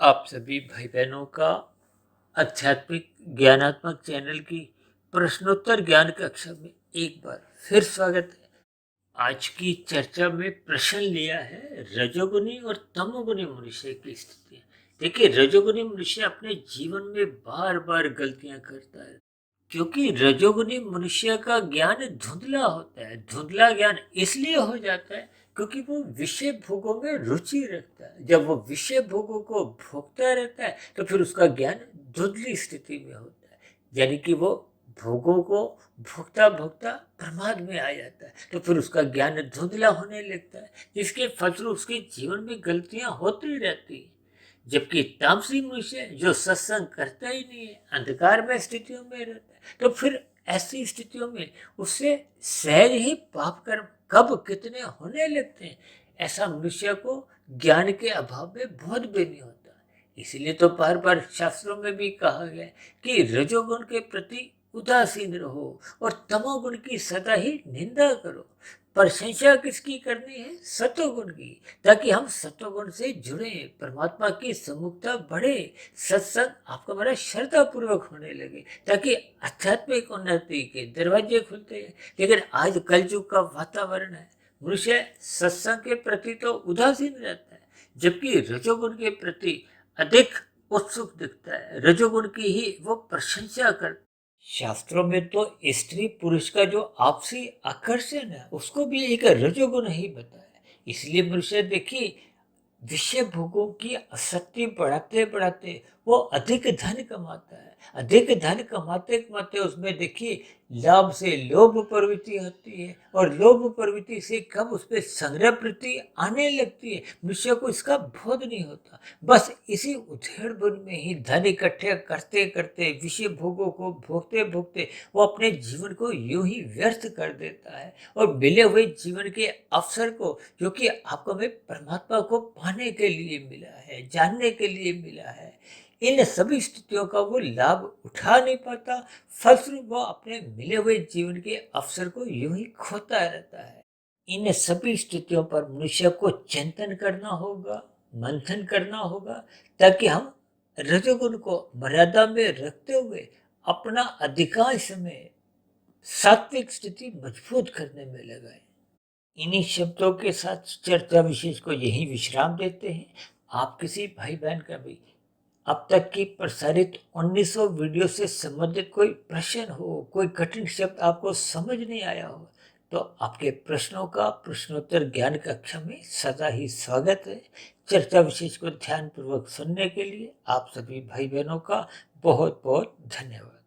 आप सभी भाई बहनों का आध्यात्मिक ज्ञानात्मक चैनल की प्रश्नोत्तर ज्ञान कक्षा में एक बार फिर स्वागत है। आज की चर्चा में प्रश्न लिया है रजोगुनी और तमोगुनी मनुष्य की स्थिति। देखिए, रजोगुनी मनुष्य अपने जीवन में बार बार गलतियां करता है क्योंकि रजोगुनी मनुष्य का ज्ञान धुंधला होता है। धुंधला ज्ञान इसलिए हो जाता है क्योंकि वो विषय भोगों में रुचि रखता है। जब वो विषय भोगों को भोगता रहता है तो फिर उसका ज्ञान धुंधली स्थिति में होता है, यानी कि वो भोगों को भोगता भोगता प्रमाद में आ जाता है तो फिर उसका ज्ञान धुंधला होने लगता है, जिसके फलस्वरूप उसके जीवन में गलतियां होती रहती है। जबकि तामसी मनुष्य जो सत्संग करता ही नहीं है, अंधकार में स्थितियों में रहता है, तो फिर ऐसी स्थितियों में उससे सहज ही पाप कर्म कब कितने होने लगते हैं, ऐसा मनुष्य को ज्ञान के अभाव में बोध भी नहीं होता। इसलिए तो बार बार शास्त्रों में भी कहा गया है कि रजोगुण के प्रति उदासीन रहो और तमोगुण की सदा ही निंदा करो। प्रशंसा किसकी करनी है? सतोगुण की, ताकि हम सतोगुण से जुड़े, परमात्मा की सम्मुखता बढ़े, सत्संग आपका बड़ा श्रद्धा पूर्वक होने लगे, ताकि आध्यात्मिक उन्नति के दरवाजे खुलते हैं। लेकिन आज कलयुग का वातावरण है, मनुष्य सत्संग के प्रति तो उदासीन रहता है, जबकि रजोगुण के प्रति अधिक उत्सुक दिखता है, रजोगुण की ही वो प्रशंसा करता है। शास्त्रों में तो स्त्री पुरुष का जो आपसी आकर्षण है उसको भी एक रजोगुण ही बताया। इसलिए मनुष्य देखिए, विषय भोगों की आसक्ति बढ़ाते बढ़ाते वो अधिक धन कमाता है। अधिक धन कमाते कमाते उसमें देखिए लाभ से लोभ प्रवृत्ति होती है और लोभ प्रवृत्ति से कब उस पर संग्रह प्रवृत्ति आने लगती है। मनुष्य को इसका बोध नहीं होता। बस इसी उधेड़ बुन में ही धन इकट्ठे करते करते, विषय भोगों को भोगते भोगते वो अपने जीवन को यूं ही व्यर्थ कर देता है और मिले हुए जीवन के अवसर को, जो कि आपको हमें परमात्मा को पाने के लिए मिला है, जानने के लिए मिला है, इन सभी स्थितियों का वो लाभ उठा नहीं पाता। फलस्वरूप वो अपने मिले हुए जीवन के अवसर को यूं ही खोता रहता है। इन सभी स्थितियों पर मनुष्य को चिंतन करना होगा, मंथन करना होगा, ताकि हम रजोगुण को मर्यादा में रखते हुए अपना अधिकांश समय सात्विक स्थिति मजबूत करने में लगाए। इन्हीं शब्दों के साथ चर्चा विशेष को यही विश्राम देते हैं। आप किसी भाई बहन का भी अब तक की प्रसारित 1900 वीडियो से संबंधित कोई प्रश्न हो, कोई कठिन शब्द आपको समझ नहीं आया हो, तो आपके प्रश्नों का प्रश्नोत्तर ज्ञान कक्षा में सदा ही स्वागत है। चर्चा विशेष को ध्यानपूर्वक सुनने के लिए आप सभी भाई बहनों का बहुत बहुत धन्यवाद।